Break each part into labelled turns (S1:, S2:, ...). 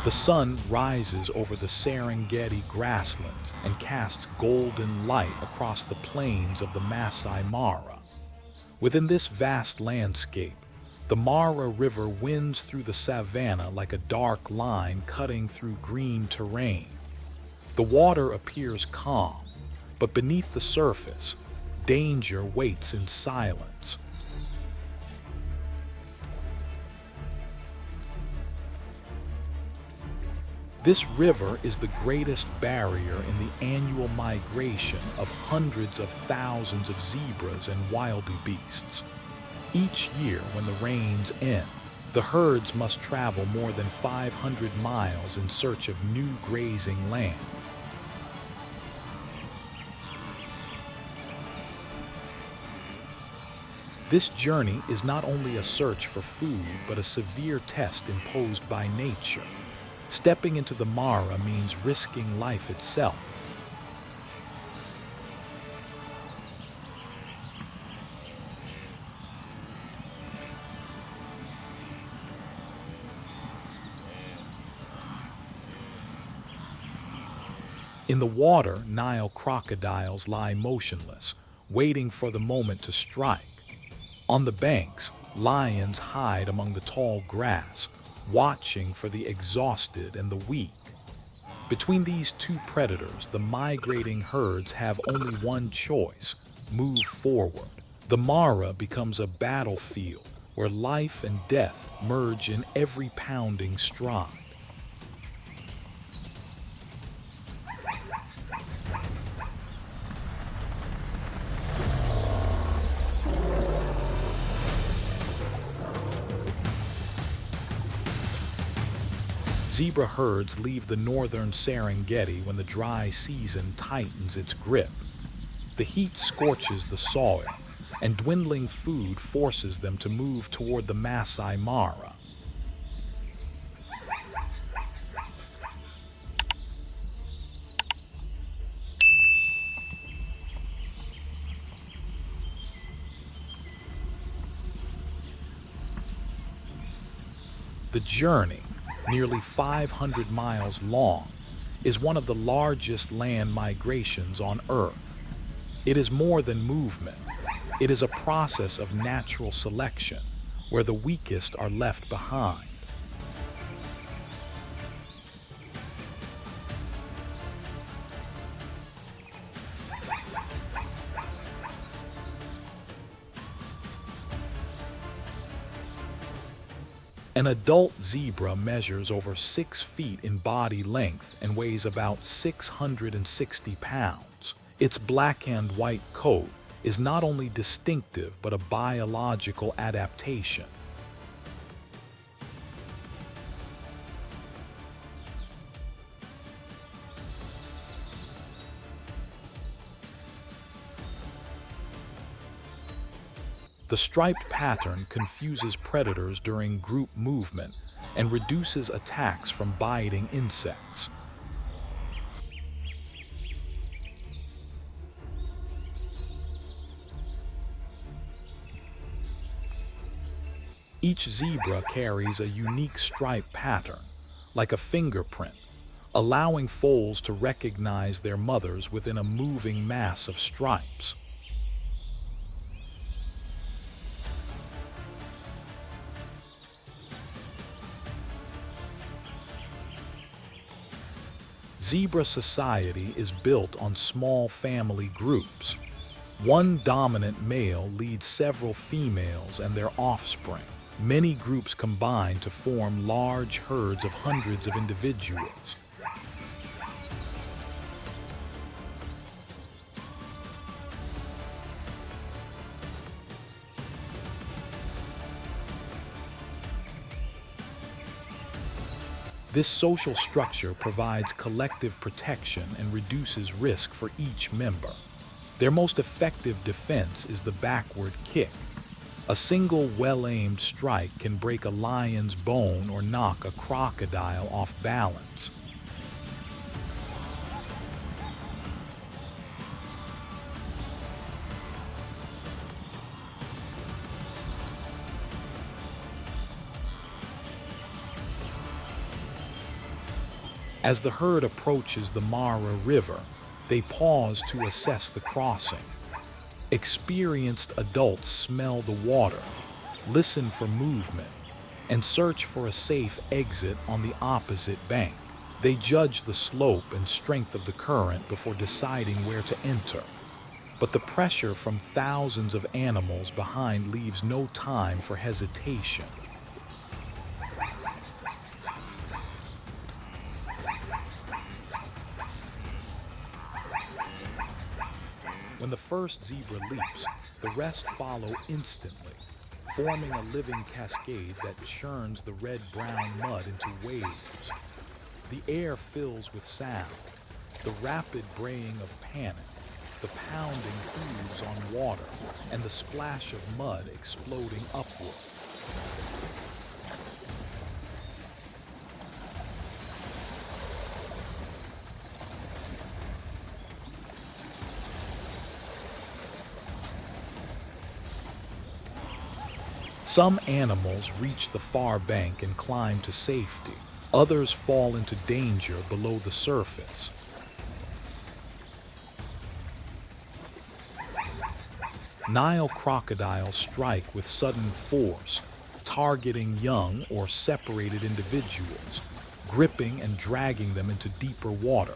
S1: The sun rises over the Serengeti grasslands and casts golden light across the plains of the Masai Mara. Within this vast landscape, the Mara River winds through the savannah like a dark line cutting through green terrain. The water appears calm, but beneath the surface, danger waits in silence. This river is the greatest barrier in the annual migration of hundreds of thousands of zebras and wildebeests. Each year, when the rains end, the herds must travel more than 500 miles in search of new grazing land. This journey is not only a search for food, but a severe test imposed by nature. Stepping into the Mara means risking life itself. In the water, Nile crocodiles lie motionless, waiting for the moment to strike. On the banks, lions hide among the tall grass, watching for the exhausted and the weak. Between these two predators, the migrating herds have only one choice: move forward. The Mara becomes a battlefield where life and death merge in every pounding stride. Zebra herds leave the northern Serengeti when the dry season tightens its grip. The heat scorches the soil, and dwindling food forces them to move toward the Masai Mara. The journey, nearly 500 miles long, is one of the largest land migrations on Earth. It is more than movement. It is a process of natural selection, where the weakest are left behind. An adult zebra measures over 6 feet in body length and weighs about 660 pounds. Its black and white coat is not only distinctive but a biological adaptation. The striped pattern confuses predators during group movement and reduces attacks from biting insects. Each zebra carries a unique stripe pattern, like a fingerprint, allowing foals to recognize their mothers within a moving mass of stripes. Zebra society is built on small family groups. One dominant male leads several females and their offspring. Many groups combine to form large herds of hundreds of individuals. This social structure provides collective protection and reduces risk for each member. Their most effective defense is the backward kick. A single well-aimed strike can break a lion's bone or knock a crocodile off balance. As the herd approaches the Mara River, they pause to assess the crossing. Experienced adults smell the water, listen for movement, and search for a safe exit on the opposite bank. They judge the slope and strength of the current before deciding where to enter. But the pressure from thousands of animals behind leaves no time for hesitation. When the first zebra leaps, the rest follow instantly, forming a living cascade that churns the red-brown mud into waves. The air fills with sound, the rapid braying of panic, the pounding hooves on water, and the splash of mud exploding upward. Some animals reach the far bank and climb to safety. Others fall into danger below the surface. Nile crocodiles strike with sudden force, targeting young or separated individuals, gripping and dragging them into deeper water.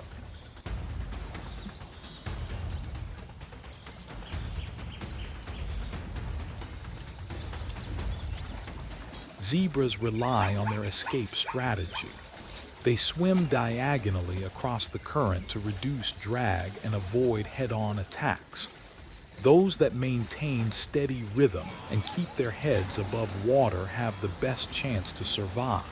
S1: Zebras rely on their escape strategy. They swim diagonally across the current to reduce drag and avoid head-on attacks. Those that maintain steady rhythm and keep their heads above water have the best chance to survive.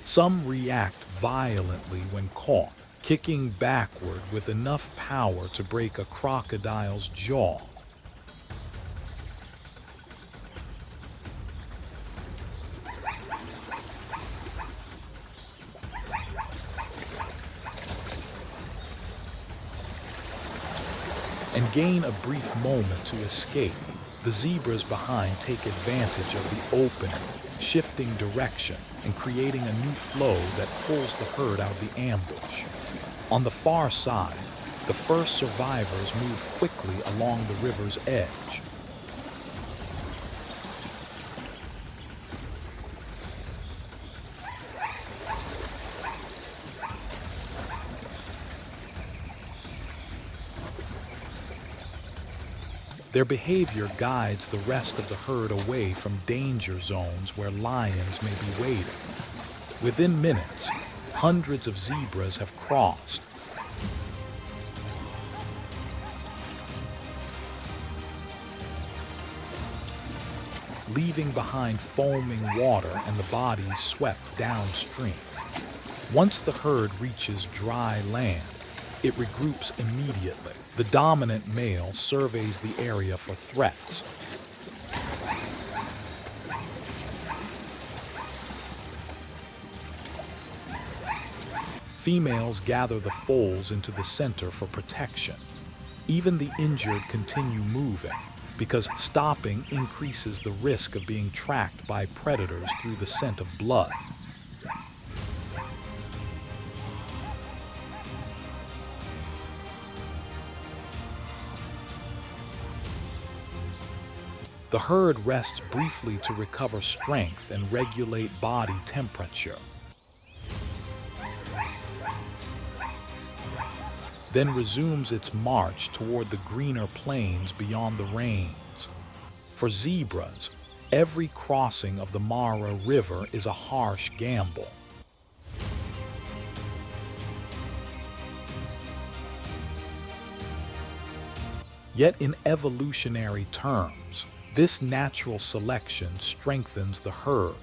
S1: Some react violently when caught, kicking backward with enough power to break a crocodile's jaw. And gain a brief moment to escape. The zebras behind take advantage of the opening, shifting direction and creating a new flow that pulls the herd out of the ambush. On the far side, the first survivors move quickly along the river's edge. Their behavior guides the rest of the herd away from danger zones where lions may be waiting. Within minutes, hundreds of zebras have crossed. Leaving behind foaming water and the bodies swept downstream. Once the herd reaches dry land, it regroups immediately. The dominant male surveys the area for threats. Females gather the foals into the center for protection. Even the injured continue moving, because stopping increases the risk of being tracked by predators through the scent of blood. The herd rests briefly to recover strength and regulate body temperature. Then resumes its march toward the greener plains beyond the rains. For zebras, every crossing of the Mara River is a harsh gamble. Yet in evolutionary terms, this natural selection strengthens the herd.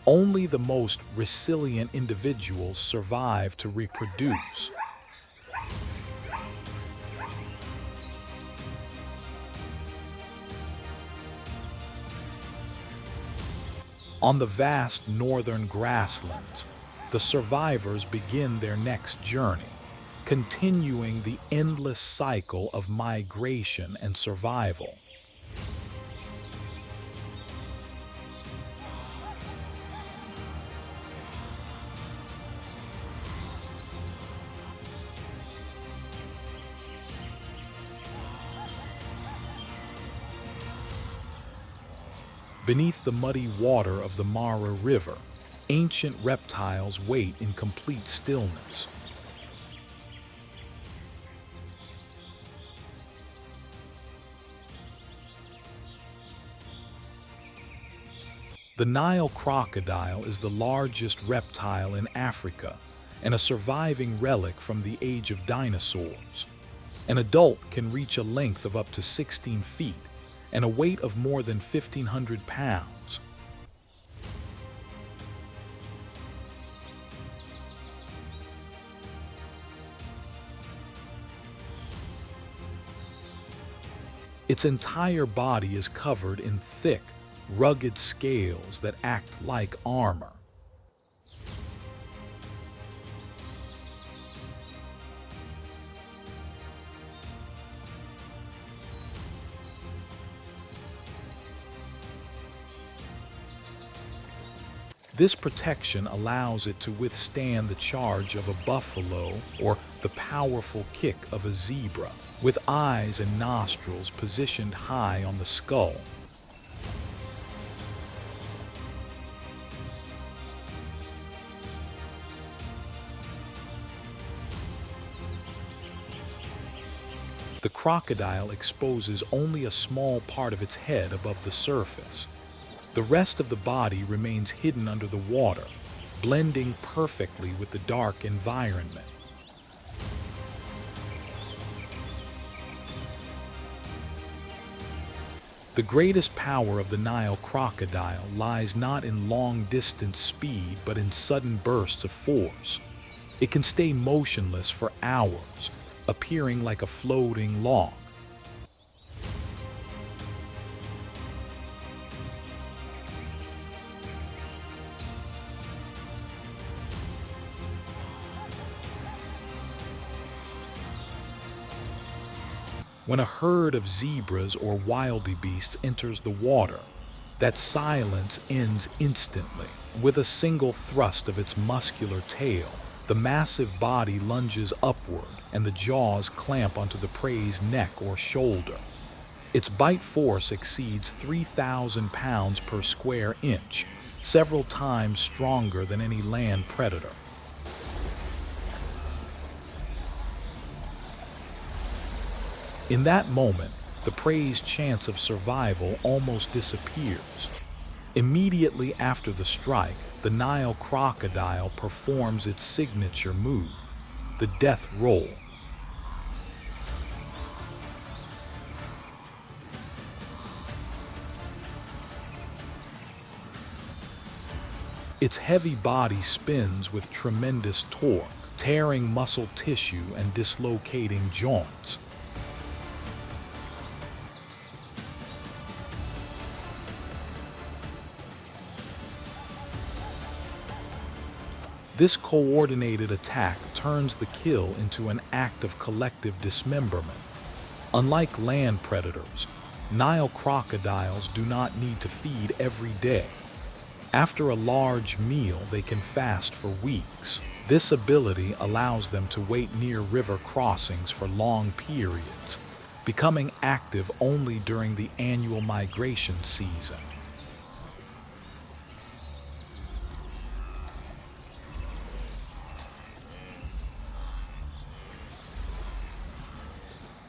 S1: Only the most resilient individuals survive to reproduce. On the vast northern grasslands, the survivors begin their next journey, continuing the endless cycle of migration and survival. Beneath the muddy water of the Mara River, ancient reptiles wait in complete stillness. The Nile crocodile is the largest reptile in Africa and a surviving relic from the age of dinosaurs. An adult can reach a length of up to 16 feet and a weight of more than 1,500 pounds. Its entire body is covered in thick, rugged scales that act like armor. This protection allows it to withstand the charge of a buffalo or the powerful kick of a zebra, with eyes and nostrils positioned high on the skull. The crocodile exposes only a small part of its head above the surface. The rest of the body remains hidden under the water, blending perfectly with the dark environment. The greatest power of the Nile crocodile lies not in long-distance speed, but in sudden bursts of force. It can stay motionless for hours, appearing like a floating log. When a herd of zebras or wildebeests enters the water, that silence ends instantly. With a single thrust of its muscular tail, the massive body lunges upward and the jaws clamp onto the prey's neck or shoulder. Its bite force exceeds 3,000 pounds per square inch, several times stronger than any land predator. In that moment, the prey's chance of survival almost disappears. Immediately after the strike, the Nile crocodile performs its signature move, the death roll. Its heavy body spins with tremendous torque, tearing muscle tissue and dislocating joints. This coordinated attack turns the kill into an act of collective dismemberment. Unlike land predators, Nile crocodiles do not need to feed every day. After a large meal, they can fast for weeks. This ability allows them to wait near river crossings for long periods, becoming active only during the annual migration season.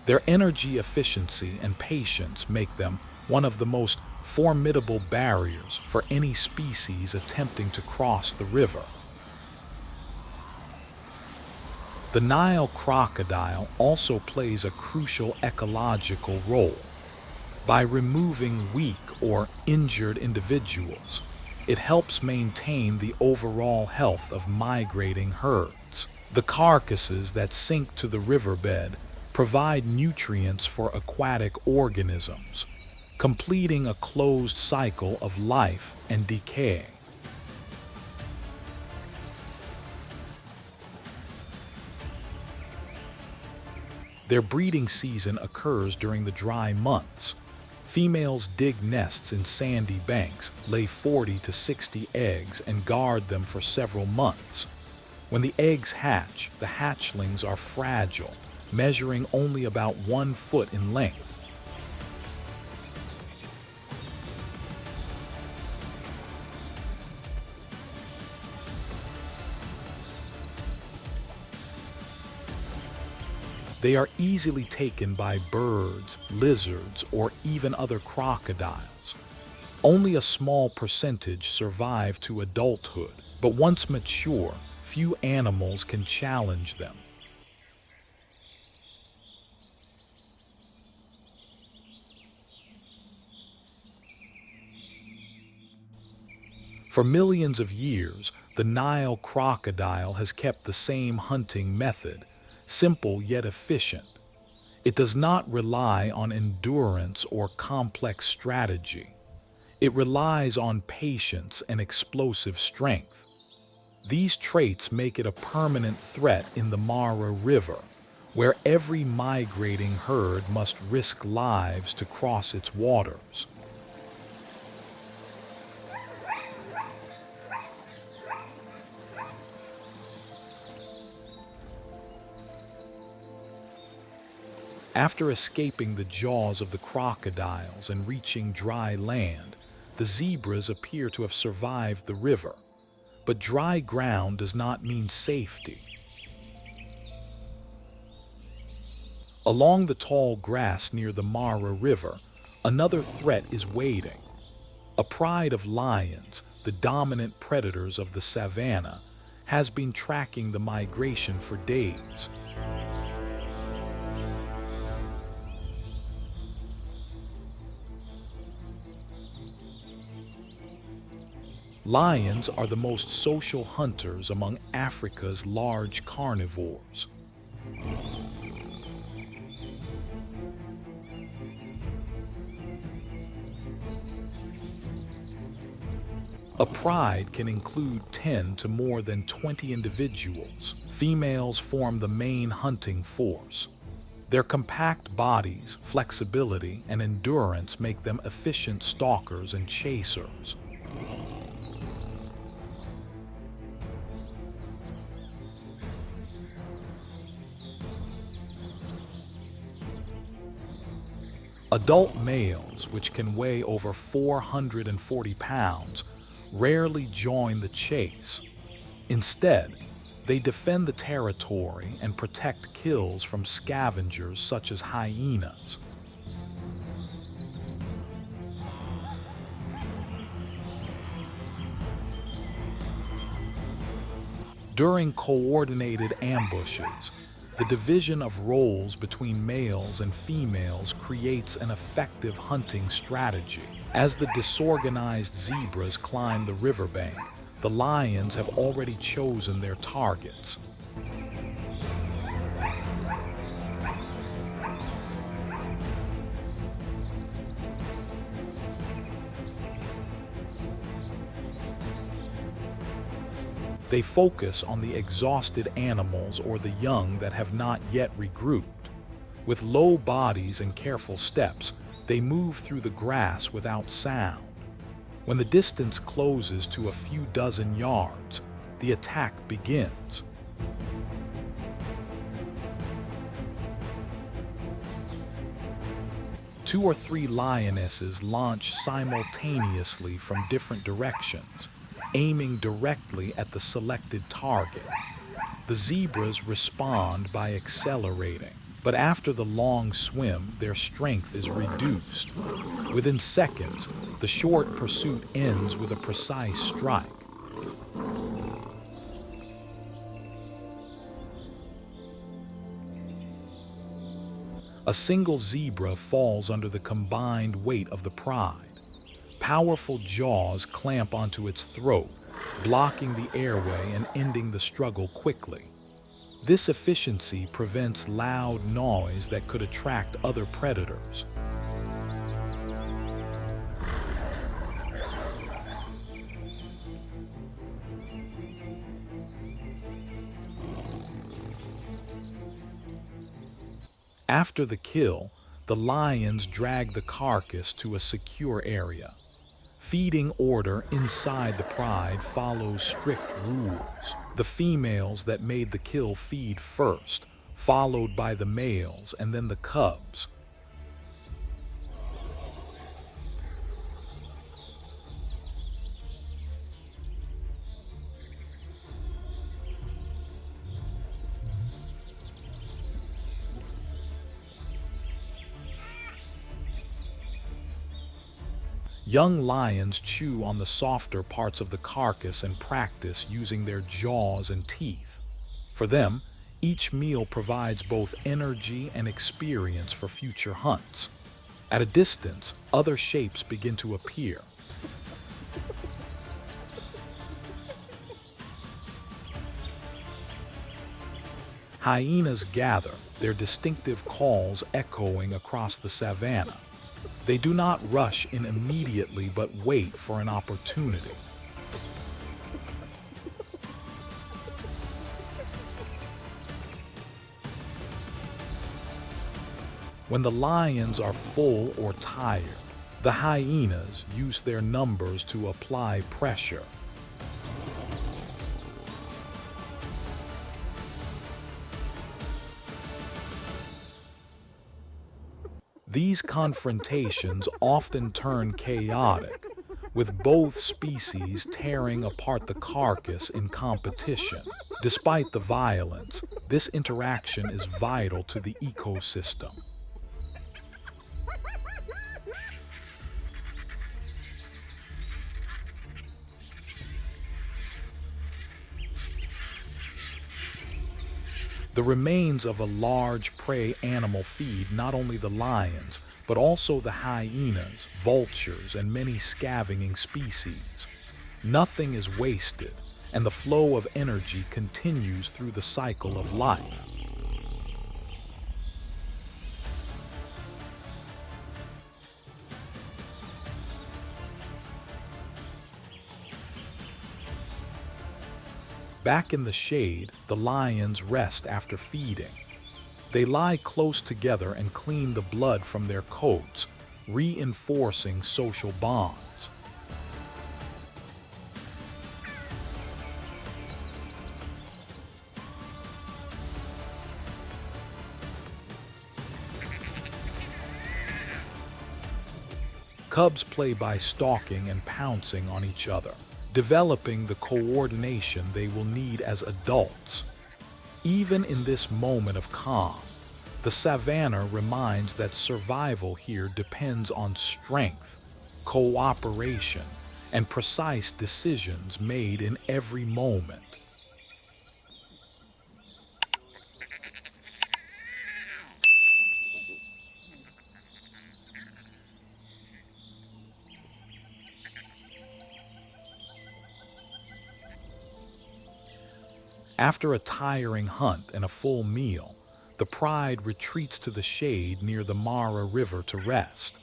S1: Their energy efficiency and patience make them one of the most formidable barriers for any species attempting to cross the river. The Nile crocodile also plays a crucial ecological role. By removing weak or injured individuals, it helps maintain the overall health of migrating herds. The carcasses that sink to the riverbed provide nutrients for aquatic organisms, completing a closed cycle of life and decay. Their breeding season occurs during the dry months. Females dig nests in sandy banks, lay 40 to 60 eggs, and guard them for several months. When the eggs hatch, the hatchlings are fragile, measuring only about 1 foot in length. They are easily taken by birds, lizards, or even other crocodiles. Only a small percentage survive to adulthood, but once mature, few animals can challenge them. For millions of years, the Nile crocodile has kept the same hunting method, simple yet efficient. It does not rely on endurance or complex strategy. It relies on patience and explosive strength. These traits make it a permanent threat in the Mara River, where every migrating herd must risk lives to cross its waters. After escaping the jaws of the crocodiles and reaching dry land, the zebras appear to have survived the river. But dry ground does not mean safety. Along the tall grass near the Mara River, another threat is waiting. A pride of lions, the dominant predators of the Savannah, has been tracking the migration for days. Lions are the most social hunters among Africa's large carnivores. A pride can include 10 to more than 20 individuals. Females form the main hunting force. Their compact bodies, flexibility, and endurance make them efficient stalkers and chasers. Adult males, which can weigh over 440 pounds, rarely join the chase. Instead, they defend the territory and protect kills from scavengers such as hyenas. During coordinated ambushes, the division of roles between males and females creates an effective hunting strategy. As the disorganized zebras climb the riverbank, the lions have already chosen their targets. They focus on the exhausted animals or the young that have not yet regrouped. With low bodies and careful steps, they move through the grass without sound. When the distance closes to a few dozen yards, the attack begins. Two or three lionesses launch simultaneously from different directions, aiming directly at the selected target. The zebras respond by accelerating, but after the long swim, their strength is reduced. Within seconds, the short pursuit ends with a precise strike. A single zebra falls under the combined weight of the pride. Powerful jaws clamp onto its throat, blocking the airway and ending the struggle quickly. This efficiency prevents loud noise that could attract other predators. After the kill, the lions drag the carcass to a secure area. Feeding order inside the pride follows strict rules. The females that made the kill feed first, followed by the males and then the cubs. Young lions chew on the softer parts of the carcass and practice using their jaws and teeth. For them, each meal provides both energy and experience for future hunts. At a distance, other shapes begin to appear. Hyenas gather, their distinctive calls echoing across the savannah. They do not rush in immediately but wait for an opportunity. When the lions are full or tired, the hyenas use their numbers to apply pressure. These confrontations often turn chaotic, with both species tearing apart the carcass in competition. Despite the violence, this interaction is vital to the ecosystem. The remains of a large prey animal feed not only the lions, but also the hyenas, vultures, and many scavenging species. Nothing is wasted, and the flow of energy continues through the cycle of life. Back in the shade, the lions rest after feeding. They lie close together and clean the blood from their coats, reinforcing social bonds. Cubs play by stalking and pouncing on each other, developing the coordination they will need as adults. Even in this moment of calm, the savannah reminds that survival here depends on strength, cooperation, and precise decisions made in every moment. After a tiring hunt and a full meal, the pride retreats to the shade near the Mara River to rest.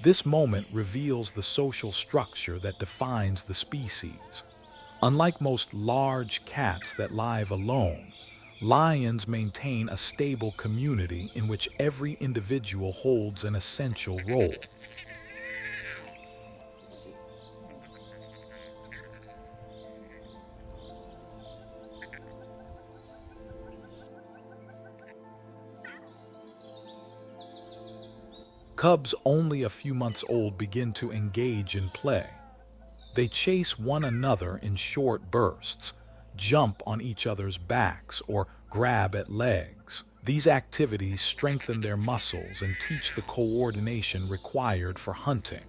S1: This moment reveals the social structure that defines the species. Unlike most large cats that live alone, lions maintain a stable community in which every individual holds an essential role. Cubs only a few months old begin to engage in play. They chase one another in short bursts, jump on each other's backs, or grab at legs. These activities strengthen their muscles and teach the coordination required for hunting.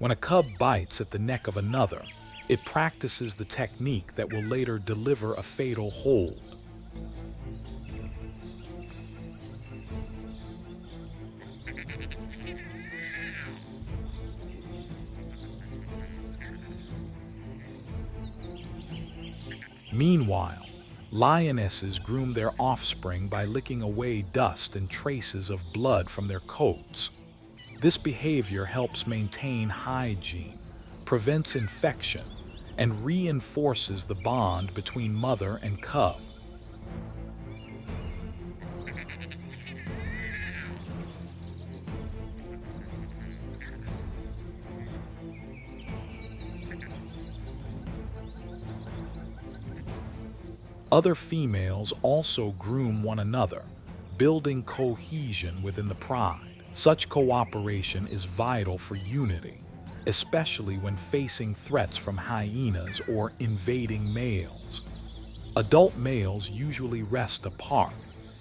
S1: When a cub bites at the neck of another, it practices the technique that will later deliver a fatal hold. Meanwhile, lionesses groom their offspring by licking away dust and traces of blood from their coats. This behavior helps maintain hygiene, prevents infection, and reinforces the bond between mother and cub. Other females also groom one another, building cohesion within the pride. Such cooperation is vital for unity, especially when facing threats from hyenas or invading males. Adult males usually rest apart,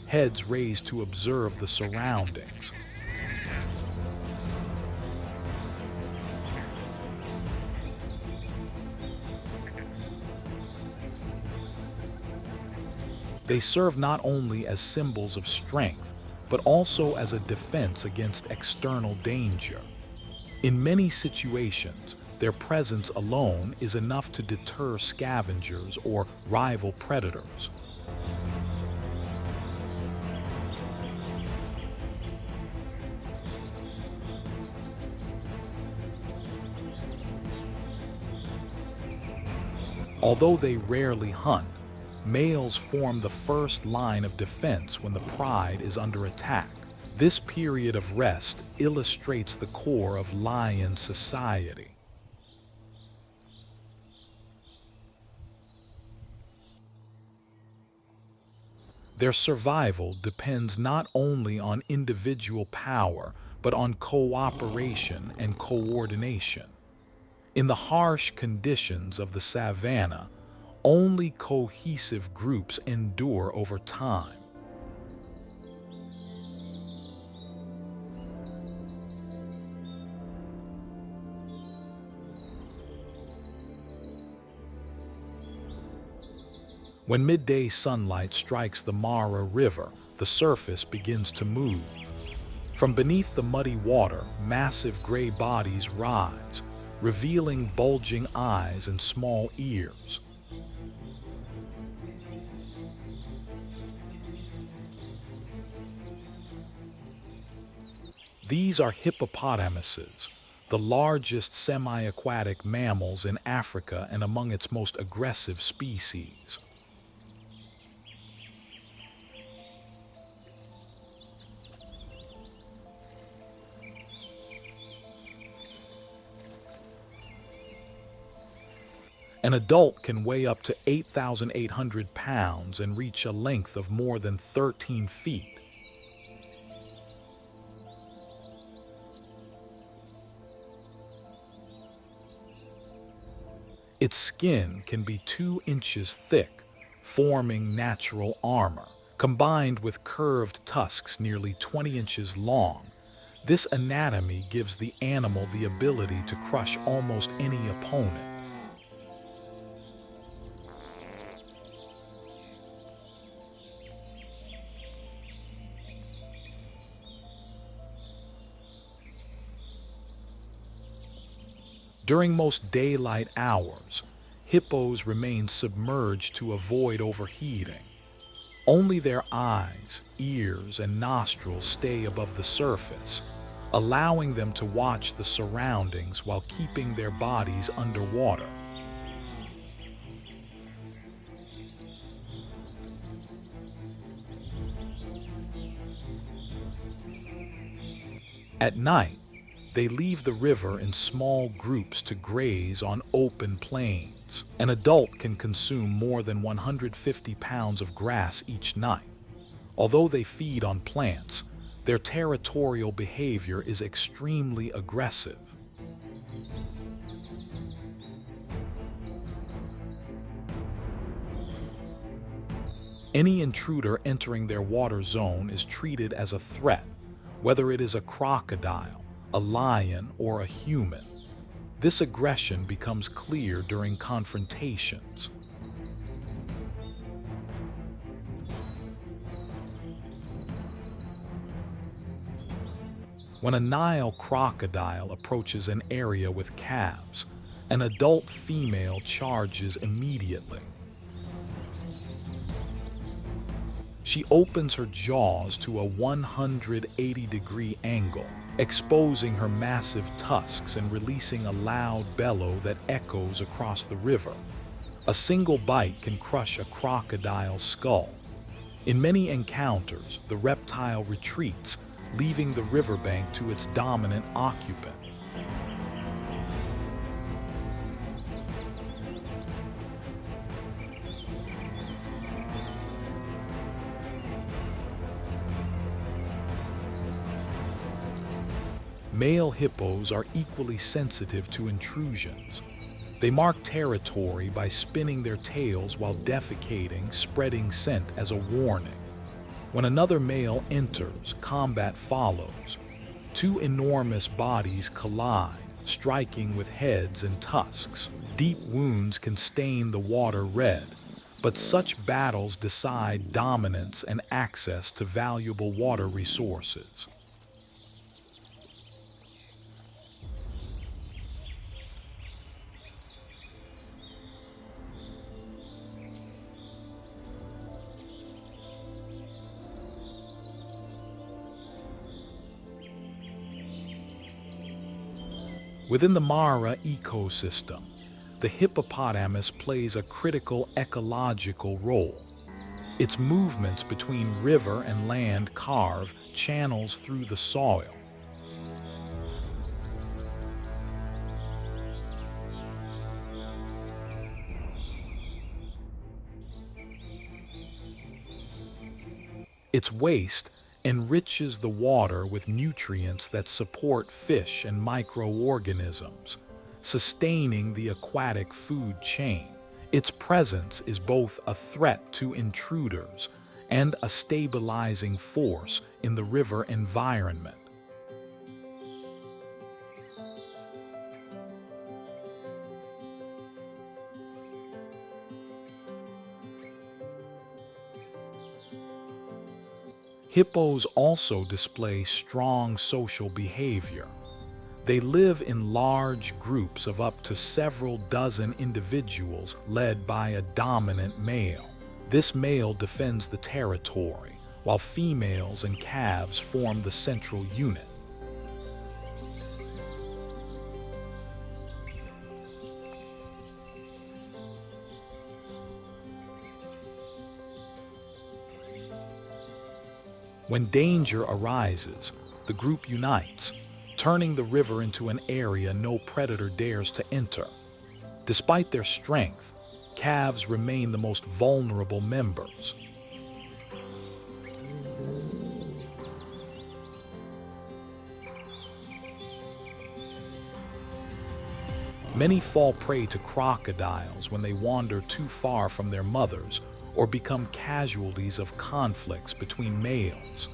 S1: heads raised to observe the surroundings. They serve not only as symbols of strength, but also as a defense against external danger. In many situations, their presence alone is enough to deter scavengers or rival predators. Although they rarely hunt, males form the first line of defense when the pride is under attack. This period of rest illustrates the core of lion society. Their survival depends not only on individual power, but on cooperation and coordination. In the harsh conditions of the savannah, only cohesive groups endure over time. When midday sunlight strikes the Mara River, the surface begins to move. From beneath the muddy water, massive gray bodies rise, revealing bulging eyes and small ears. These are hippopotamuses, the largest semi-aquatic mammals in Africa and among its most aggressive species. An adult can weigh up to 8,800 pounds and reach a length of more than 13 feet. Its skin can be 2 inches thick, forming natural armor. Combined with curved tusks nearly 20 inches long, this anatomy gives the animal the ability to crush almost any opponent. During most daylight hours, hippos remain submerged to avoid overheating. Only their eyes, ears, and nostrils stay above the surface, allowing them to watch the surroundings while keeping their bodies underwater. At night, they leave the river in small groups to graze on open plains. An adult can consume more than 150 pounds of grass each night. Although they feed on plants, their territorial behavior is extremely aggressive. Any intruder entering their water zone is treated as a threat, whether it is a crocodile, a lion, or a human. This aggression becomes clear during confrontations. When a Nile crocodile approaches an area with calves, an adult female charges immediately. She opens her jaws to a 180-degree angle, exposing her massive tusks and releasing a loud bellow that echoes across the river. A single bite can crush a crocodile's skull. In many encounters, the reptile retreats, leaving the riverbank to its dominant occupant. Male hippos are equally sensitive to intrusions. They mark territory by spinning their tails while defecating, spreading scent as a warning. When another male enters, combat follows. Two enormous bodies collide, striking with heads and tusks. Deep wounds can stain the water red, but such battles decide dominance and access to valuable water resources. Within the Mara ecosystem, the hippopotamus plays a critical ecological role. Its movements between river and land carve channels through the soil. Its waste enriches the water with nutrients that support fish and microorganisms, sustaining the aquatic food chain. Its presence is both a threat to intruders and a stabilizing force in the river environment. Hippos also display strong social behavior. They live in large groups of up to several dozen individuals led by a dominant male. This male defends the territory, while females and calves form the central unit. When danger arises, the group unites, turning the river into an area no predator dares to enter. Despite their strength, calves remain the most vulnerable members. Many fall prey to crocodiles when they wander too far from their mothers or become casualties of conflicts between males.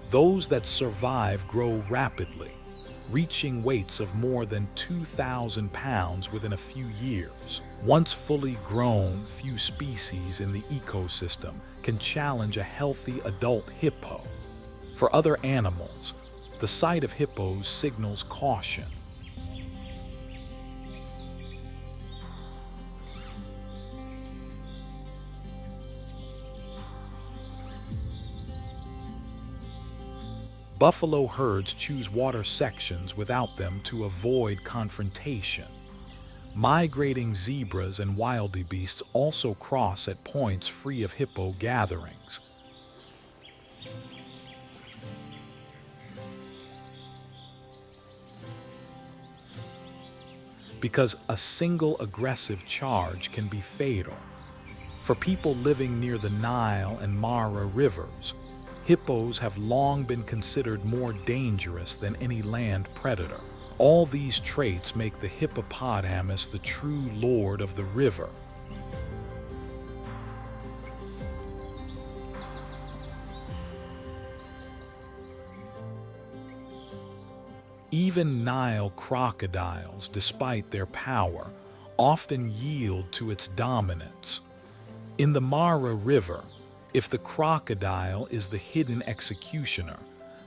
S1: Those that survive grow rapidly, reaching weights of more than 2,000 pounds within a few years. Once fully grown, few species in the ecosystem can challenge a healthy adult hippo. For other animals, the sight of hippos signals caution. Buffalo herds choose water sections without them to avoid confrontation. Migrating zebras and wildebeests also cross at points free of hippo gatherings. Because a single aggressive charge can be fatal. For people living near the Nile and Mara rivers, hippos have long been considered more dangerous than any land predator. All these traits make the hippopotamus the true lord of the river. Even Nile crocodiles, despite their power, often yield to its dominance. In the Mara River, if the crocodile is the hidden executioner,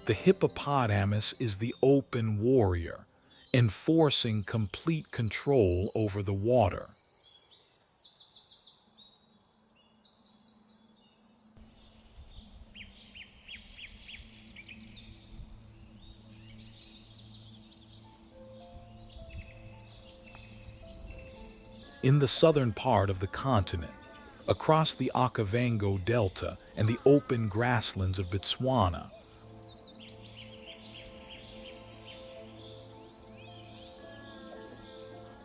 S1: the hippopotamus is the open warrior, enforcing complete control over the water. In the southern part of the continent, across the Okavango Delta and the open grasslands of Botswana,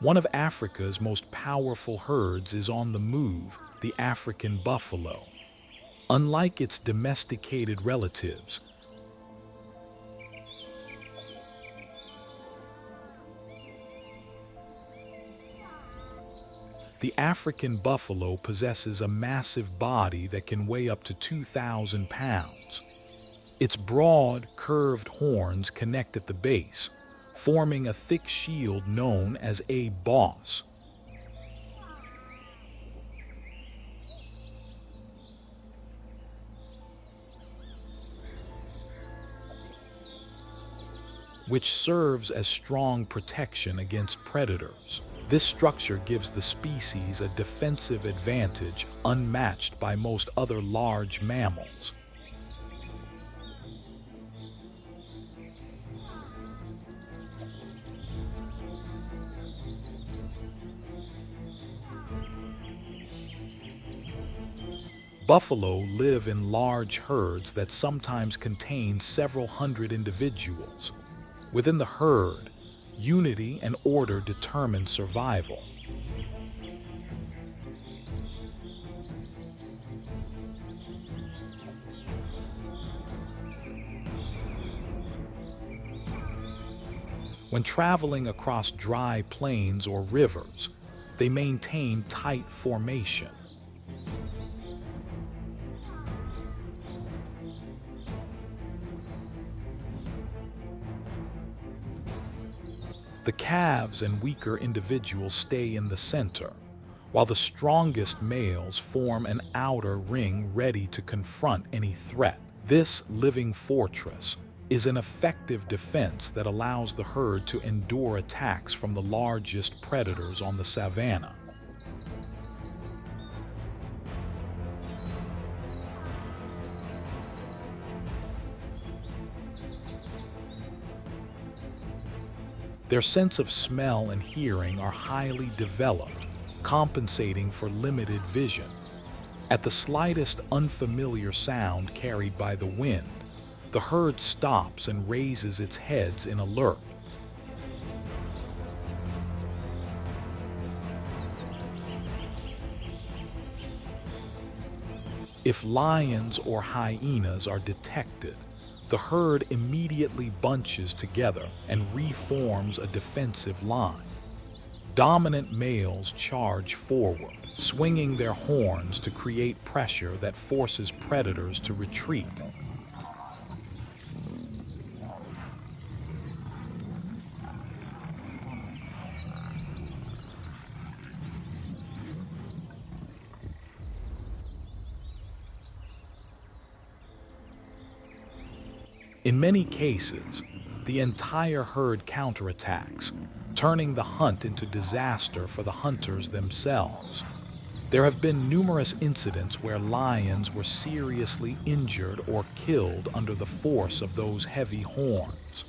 S1: one of Africa's most powerful herds is on the move, the African buffalo. Unlike its domesticated relatives, the African buffalo possesses a massive body that can weigh up to 2,000 pounds. Its broad, curved horns connect at the base, forming a thick shield known as a boss. Which serves as strong protection against predators. This structure gives the species a defensive advantage unmatched by most other large mammals. Buffalo live in large herds that sometimes contain several hundred individuals. Within the herd, unity and order determine survival. When traveling across dry plains or rivers, they maintain tight formation. The calves and weaker individuals stay in the center, while the strongest males form an outer ring ready to confront any threat. This living fortress is an effective defense that allows the herd to endure attacks from the largest predators on the savannah. Their sense of smell and hearing are highly developed, compensating for limited vision. At the slightest unfamiliar sound carried by the wind, the herd stops and raises its heads in alert. If lions or hyenas are detected, the herd immediately bunches together and reforms a defensive line. Dominant males charge forward, swinging their horns to create pressure that forces predators to retreat. In many cases, the entire herd counterattacks, turning the hunt into disaster for the hunters themselves. There have been numerous incidents where lions were seriously injured or killed under the force of those heavy horns.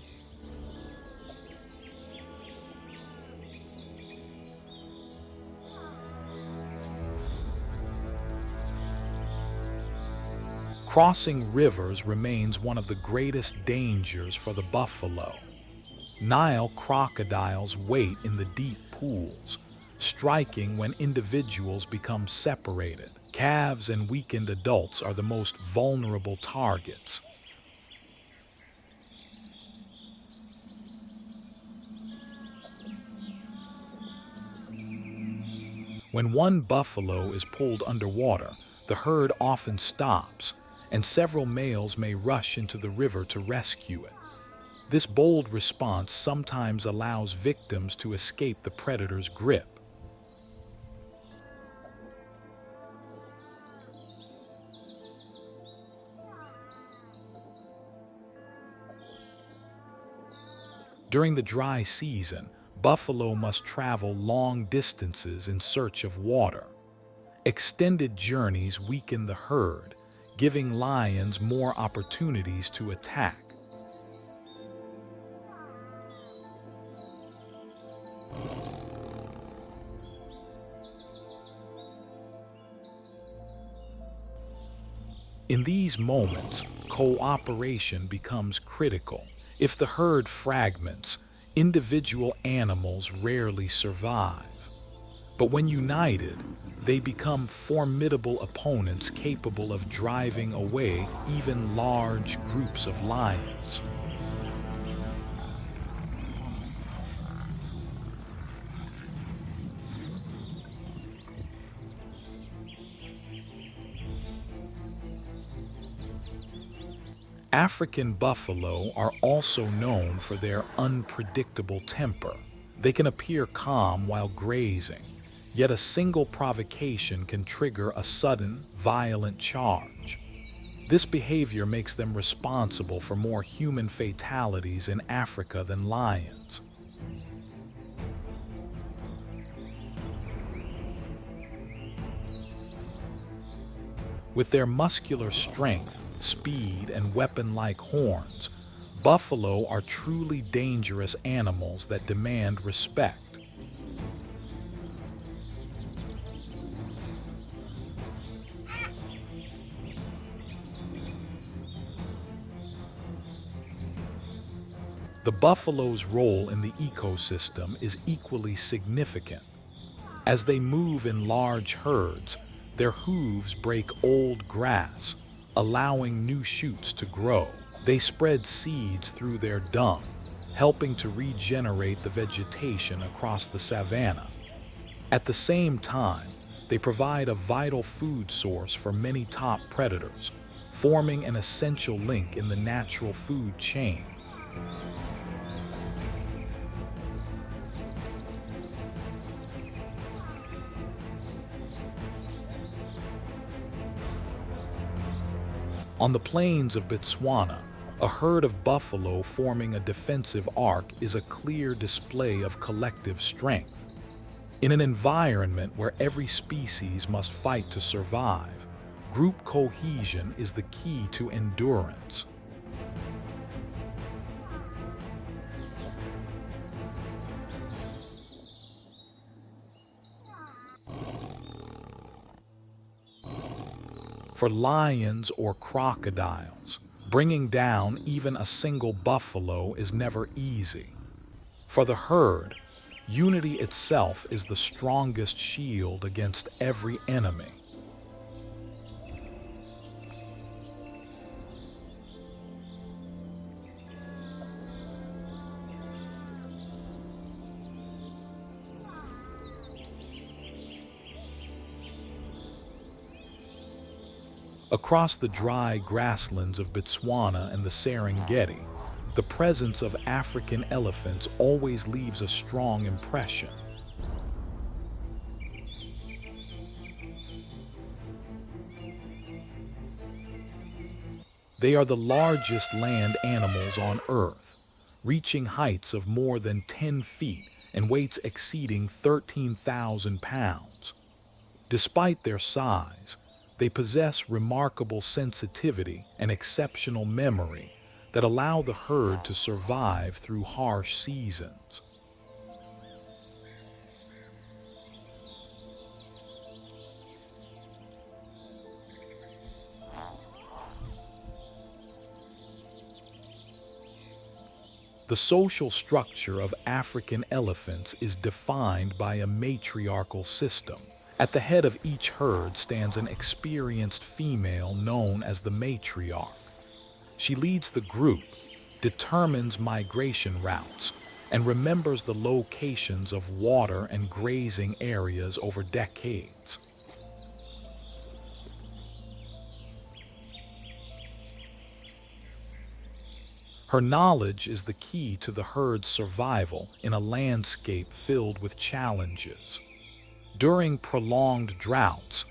S1: Crossing rivers remains one of the greatest dangers for the buffalo. Nile crocodiles wait in the deep pools, striking when individuals become separated. Calves and weakened adults are the most vulnerable targets. When one buffalo is pulled underwater, the herd often stops, and several males may rush into the river to rescue it. This bold response sometimes allows victims to escape the predator's grip. During the dry season, buffalo must travel long distances in search of water. Extended journeys weaken the herd, giving lions more opportunities to attack. In these moments, cooperation becomes critical. If the herd fragments, individual animals rarely survive. But when united, they become formidable opponents capable of driving away even large groups of lions. African buffalo are also known for their unpredictable temper. They can appear calm while grazing, yet a single provocation can trigger a sudden, violent charge. This behavior makes them responsible for more human fatalities in Africa than lions. With their muscular strength, speed, and weapon-like horns, buffalo are truly dangerous animals that demand respect. The buffalo's role in the ecosystem is equally significant. As they move in large herds, their hooves break old grass, allowing new shoots to grow. They spread seeds through their dung, helping to regenerate the vegetation across the savannah. At the same time, they provide a vital food source for many top predators, forming an essential link in the natural food chain. On the plains of Botswana, a herd of buffalo forming a defensive arc is a clear display of collective strength. In an environment where every species must fight to survive, group cohesion is the key to endurance. For lions or crocodiles, bringing down even a single buffalo is never easy. For the herd, unity itself is the strongest shield against every enemy. Across the dry grasslands of Botswana and the Serengeti, the presence of African elephants always leaves a strong impression. They are the largest land animals on Earth, reaching heights of more than 10 feet and weights exceeding 13,000 pounds. Despite their size, they possess remarkable sensitivity and exceptional memory that allow the herd to survive through harsh seasons. The social structure of African elephants is defined by a matriarchal system. At the head of each herd stands an experienced female known as the matriarch. She leads the group, determines migration routes, and remembers the locations of water and grazing areas over decades. Her knowledge is the key to the herd's survival in a landscape filled with challenges. During prolonged droughts,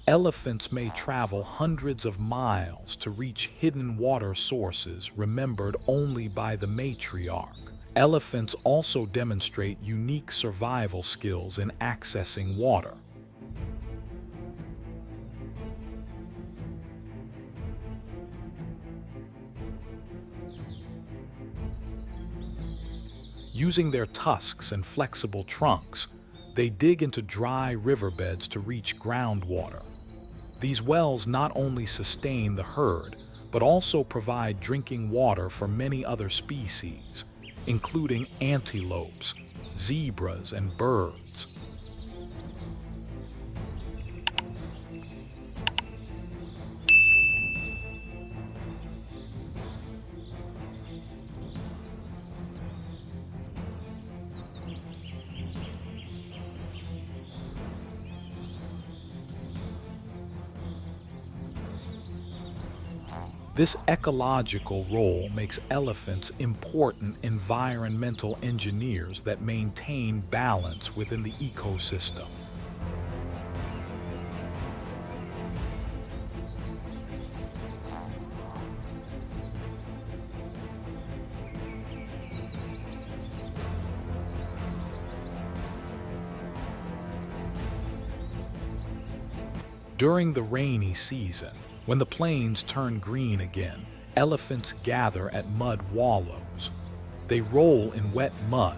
S1: elephants may travel hundreds of miles to reach hidden water sources remembered only by the matriarch. Elephants also demonstrate unique survival skills in accessing water. Using their tusks and flexible trunks, they dig into dry riverbeds to reach groundwater. These wells not only sustain the herd, but also provide drinking water for many other species, including antelopes, zebras, and birds. This ecological role makes elephants important environmental engineers that maintain balance within the ecosystem. During the rainy season, when the plains turn green again, elephants gather at mud wallows. They roll in wet mud,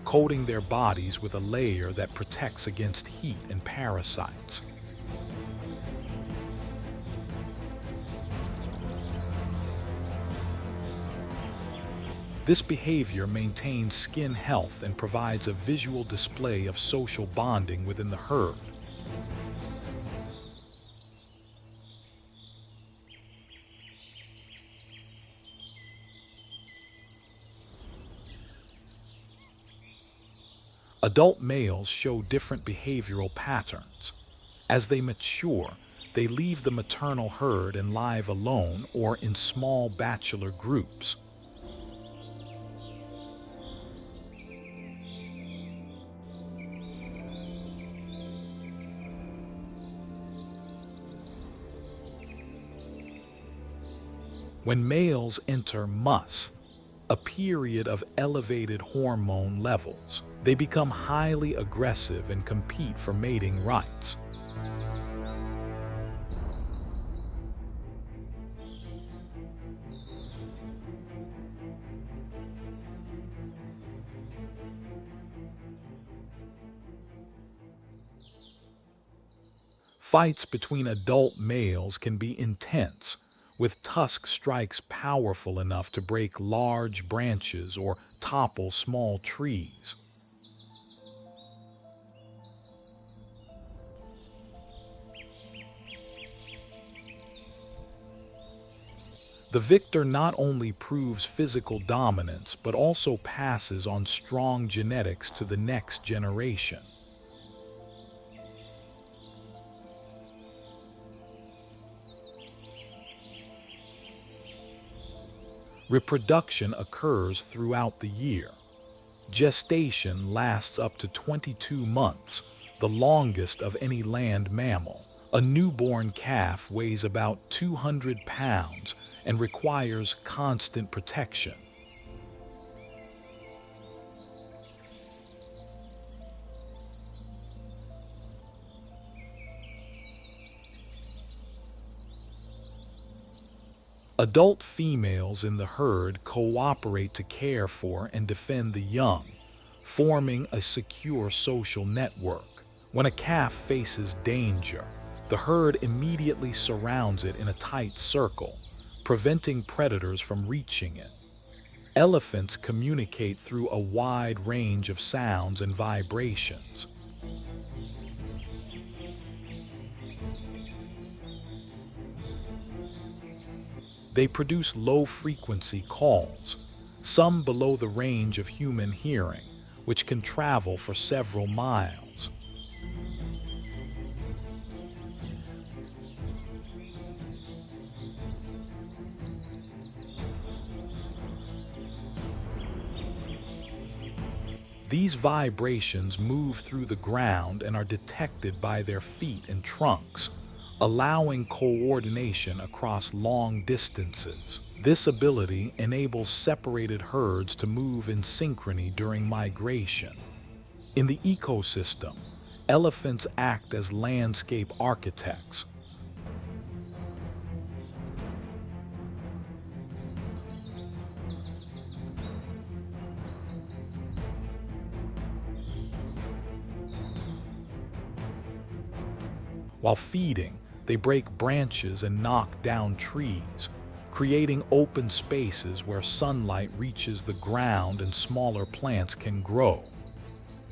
S1: coating their bodies with a layer that protects against heat and parasites. This behavior maintains skin health and provides a visual display of social bonding within the herd. Adult males show different behavioral patterns. As they mature, they leave the maternal herd and live alone or in small bachelor groups. When males enter musth, a period of elevated hormone levels, they become highly aggressive and compete for mating rights. Fights between adult males can be intense, with tusk strikes powerful enough to break large branches or topple small trees. The victor not only proves physical dominance, but also passes on strong genetics to the next generation. Reproduction occurs throughout the year. Gestation lasts up to 22 months, the longest of any land mammal. A newborn calf weighs about 200 pounds and requires constant protection. Adult females in the herd cooperate to care for and defend the young, forming a secure social network. When a calf faces danger, the herd immediately surrounds it in a tight circle, preventing predators from reaching it. Elephants communicate through a wide range of sounds and vibrations. They produce low-frequency calls, some below the range of human hearing, which can travel for several miles. These vibrations move through the ground and are detected by their feet and trunks, allowing coordination across long distances. This ability enables separated herds to move in synchrony during migration. In the ecosystem, elephants act as landscape architects. While feeding, they break branches and knock down trees, creating open spaces where sunlight reaches the ground and smaller plants can grow.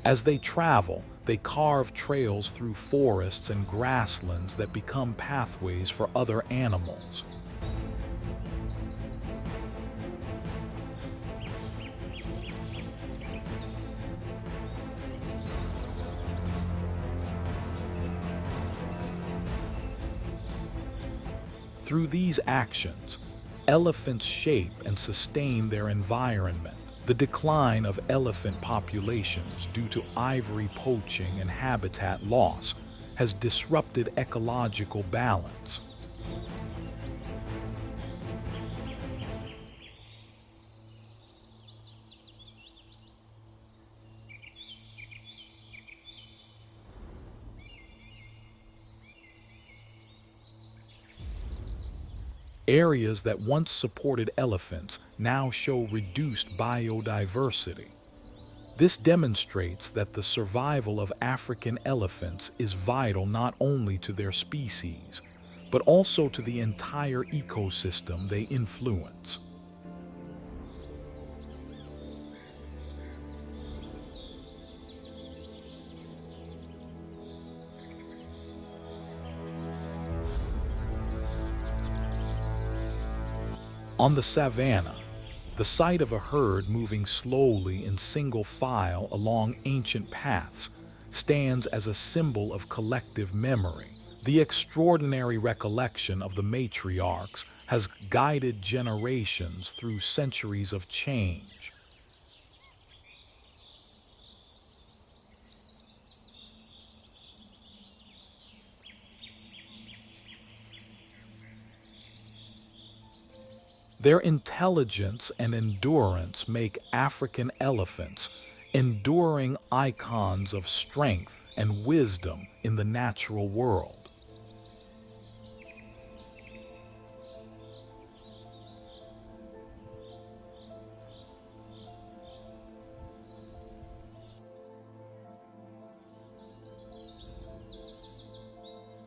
S1: As they travel, they carve trails through forests and grasslands that become pathways for other animals. Through these actions, elephants shape and sustain their environment. The decline of elephant populations due to ivory poaching and habitat loss has disrupted ecological balance. Areas that once supported elephants now show reduced biodiversity. This demonstrates that the survival of African elephants is vital not only to their species, but also to the entire ecosystem they influence. On the Savannah, the sight of a herd moving slowly in single file along ancient paths stands as a symbol of collective memory. The extraordinary recollection of the matriarchs has guided generations through centuries of change. Their intelligence and endurance make African elephants enduring icons of strength and wisdom in the natural world.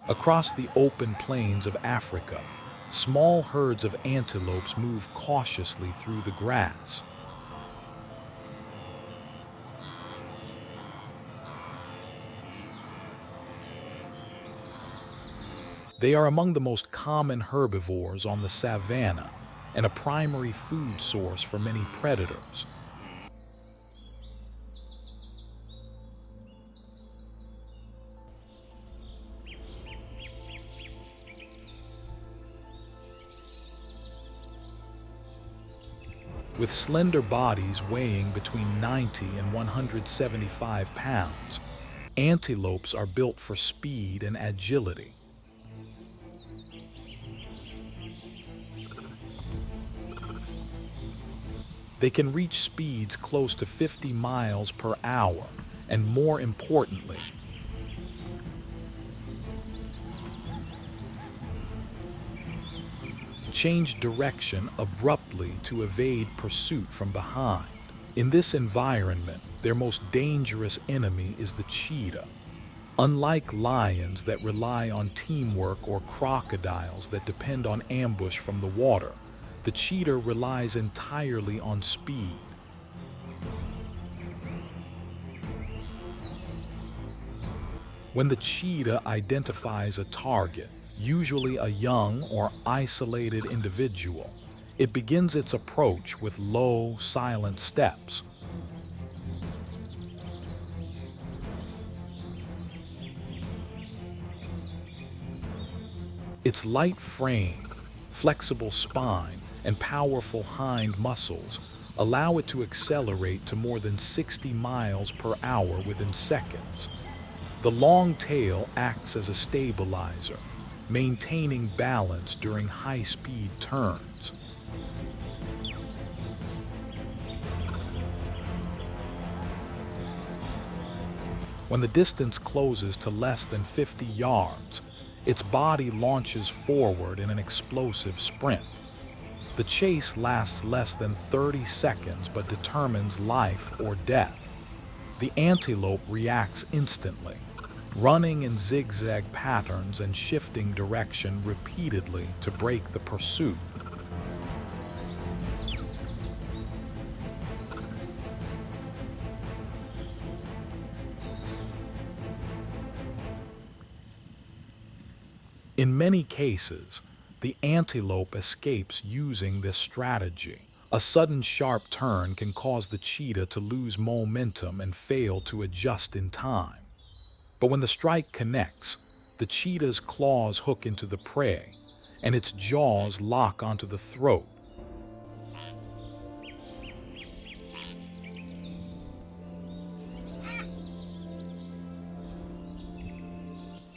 S1: Across the open plains of Africa, small herds of antelopes move cautiously through the grass. They are among the most common herbivores on the savanna and a primary food source for many predators. With slender bodies weighing between 90 and 175 pounds, antelopes are built for speed and agility. They can reach speeds close to 50 miles per hour, and more importantly, change direction abruptly to evade pursuit from behind. In this environment, their most dangerous enemy is the cheetah. Unlike lions that rely on teamwork or crocodiles that depend on ambush from the water, the cheetah relies entirely on speed. When the cheetah identifies a target, usually a young or isolated individual, it begins its approach with low, silent steps. Its light frame, flexible spine, and powerful hind muscles allow it to accelerate to more than 60 miles per hour within seconds. The long tail acts as a stabilizer, maintaining balance during high-speed turns. When the distance closes to less than 50 yards, its body launches forward in an explosive sprint. The chase lasts less than 30 seconds but determines life or death. The antelope reacts instantly, running in zigzag patterns and shifting direction repeatedly to break the pursuit. In many cases, the antelope escapes using this strategy. A sudden sharp turn can cause the cheetah to lose momentum and fail to adjust in time. But when the strike connects, the cheetah's claws hook into the prey, and its jaws lock onto the throat.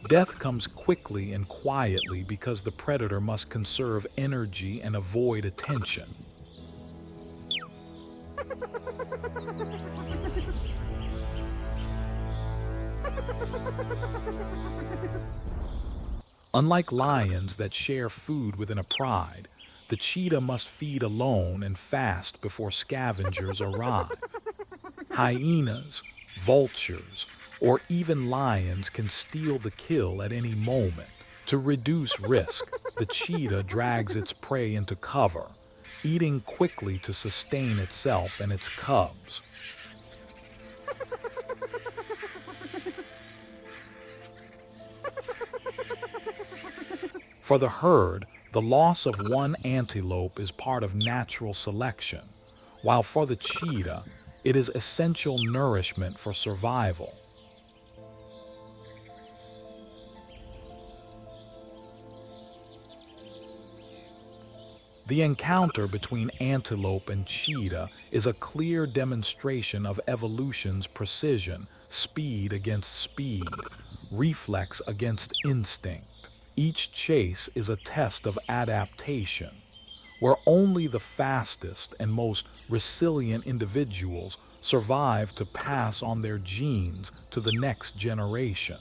S1: Death comes quickly and quietly because the predator must conserve energy and avoid attention. Unlike lions that share food within a pride, the cheetah must feed alone and fast before scavengers arrive. Hyenas, vultures, or even lions can steal the kill at any moment. To reduce risk, the cheetah drags its prey into cover, eating quickly to sustain itself and its cubs. For the herd, the loss of one antelope is part of natural selection, while for the cheetah, it is essential nourishment for survival. The encounter between antelope and cheetah is a clear demonstration of evolution's precision, speed against speed, reflex against instinct. Each chase is a test of adaptation, where only the fastest and most resilient individuals survive to pass on their genes to the next generation.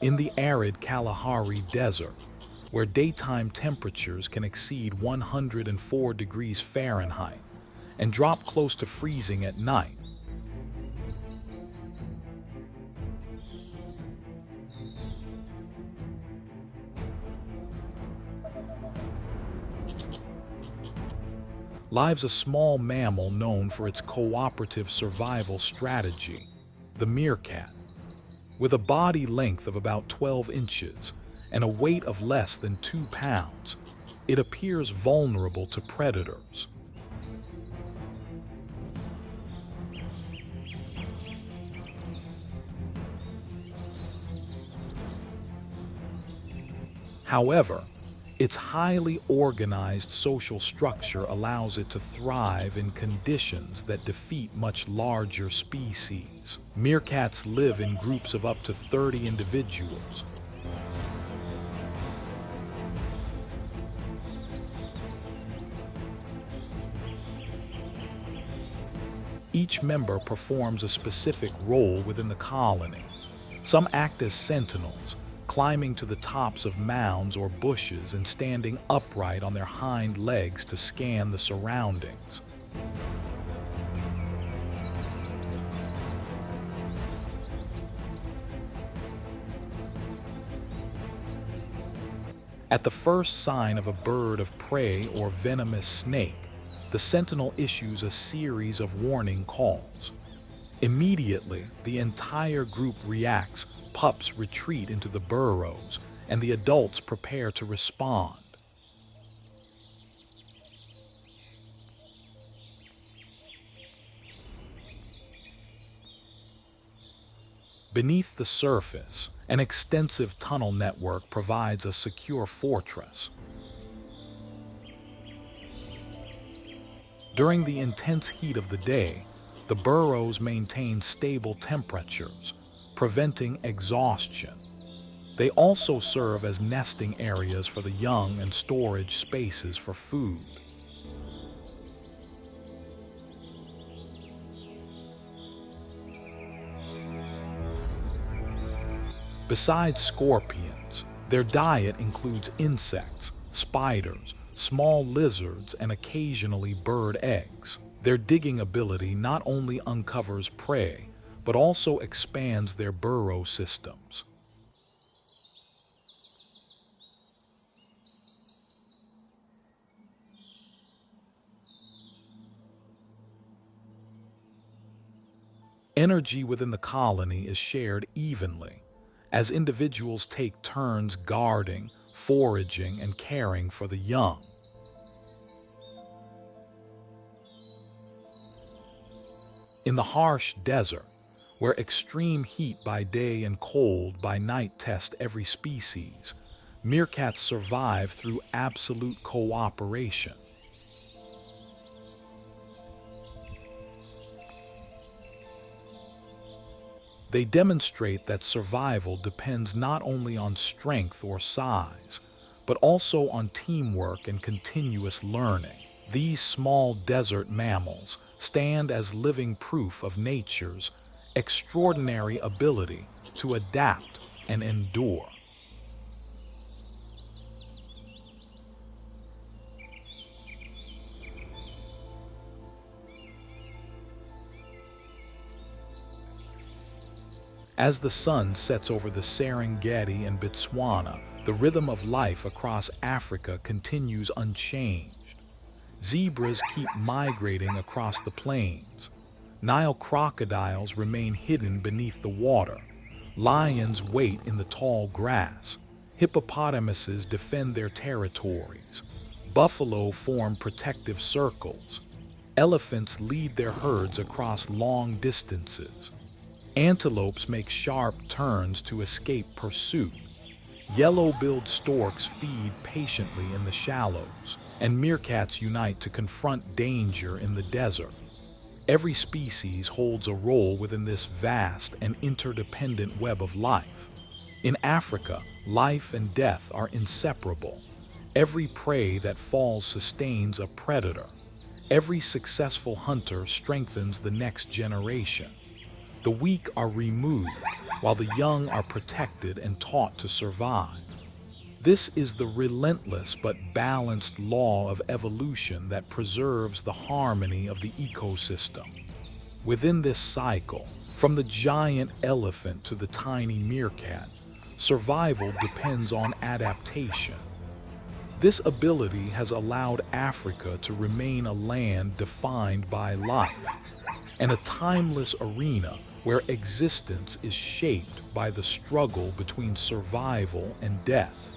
S1: In the arid Kalahari Desert, where daytime temperatures can exceed 104 degrees Fahrenheit and drop close to freezing at night, lives a small mammal known for its cooperative survival strategy, the meerkat. With a body length of about 12 inches and a weight of less than 2 pounds, it appears vulnerable to predators. However, its highly organized social structure allows it to thrive in conditions that defeat much larger species. Meerkats live in groups of up to 30 individuals. Each member performs a specific role within the colony. Some act as sentinels, climbing to the tops of mounds or bushes and standing upright on their hind legs to scan the surroundings. At the first sign of a bird of prey or venomous snake, the sentinel issues a series of warning calls. Immediately, the entire group reacts. Pups retreat into the burrows, and the adults prepare to respond. Beneath the surface, an extensive tunnel network provides a secure fortress. During the intense heat of the day, the burrows maintain stable temperatures, preventing exhaustion. They also serve as nesting areas for the young and storage spaces for food. Besides scorpions, their diet includes insects, spiders, small lizards, and occasionally bird eggs. Their digging ability not only uncovers prey, but also expands their burrow systems. Energy within the colony is shared evenly, as individuals take turns guarding, foraging, and caring for the young. In the harsh desert, where extreme heat by day and cold by night test every species, meerkats survive through absolute cooperation. They demonstrate that survival depends not only on strength or size, but also on teamwork and continuous learning. These small desert mammals stand as living proof of nature's extraordinary ability to adapt and endure. As the sun sets over the Serengeti and Botswana, the rhythm of life across Africa continues unchanged. Zebras keep migrating across the plains. Nile crocodiles remain hidden beneath the water. Lions wait in the tall grass. Hippopotamuses defend their territories. Buffalo form protective circles. Elephants lead their herds across long distances. Antelopes make sharp turns to escape pursuit. Yellow-billed storks feed patiently in the shallows, and meerkats unite to confront danger in the desert. Every species holds a role within this vast and interdependent web of life. In Africa, life and death are inseparable. Every prey that falls sustains a predator. Every successful hunter strengthens the next generation. The weak are removed, while the young are protected and taught to survive. This is the relentless but balanced law of evolution that preserves the harmony of the ecosystem. Within this cycle, from the giant elephant to the tiny meerkat, survival depends on adaptation. This ability has allowed Africa to remain a land defined by life, and a timeless arena where existence is shaped by the struggle between survival and death.